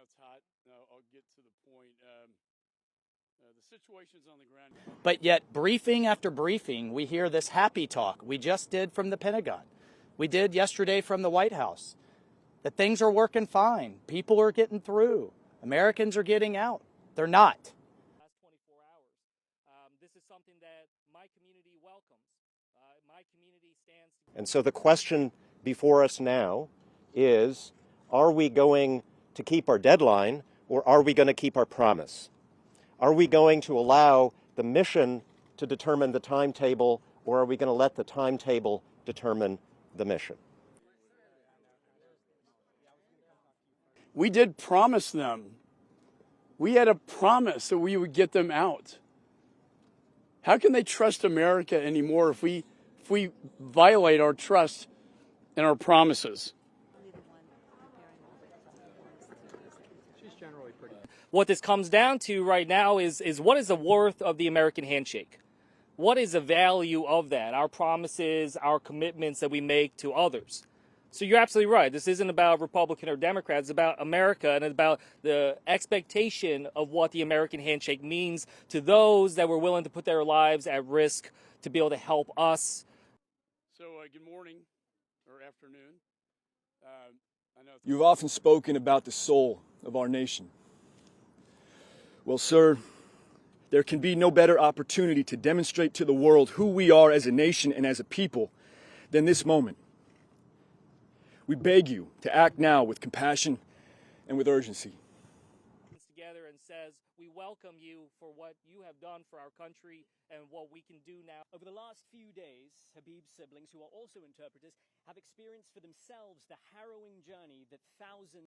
it's hot. I'll get to the point. The situation's on the ground. But yet, briefing after briefing, we hear this happy talk. We just did from the Pentagon. We did yesterday from the White House. That things are working fine. People are getting through. Americans are getting out. They're not. Last 24 hours. This is something that my community welcomes. My community stands. And so the question before us now is, are we going to keep our deadline, or are we going to keep our promise? Are we going to allow the mission to determine the timetable, or are we going to let the timetable determine the mission? We did promise them. We had a promise that we would get them out. How can they trust America anymore if we violate our trust and our promises? What this comes down to right now is what is the worth of the American handshake? What is the value of that? Our promises, our commitments that we make to others. So you're absolutely right. This isn't about Republican or Democrat. It's about America, and it's about the expectation of what the American handshake means to those that were willing to put their lives at risk to be able to help us. So good morning or afternoon. I know You've often spoken about the soul of our nation. Well, sir, there can be no better opportunity to demonstrate to the world who we are as a nation and as a people than this moment. We beg you to act now with compassion and with urgency. Together and says, we welcome you for what you have done for our country and what we can do now. Over the last few days, Habib's siblings, who are also interpreters, have experienced for themselves the harrowing journey that thousands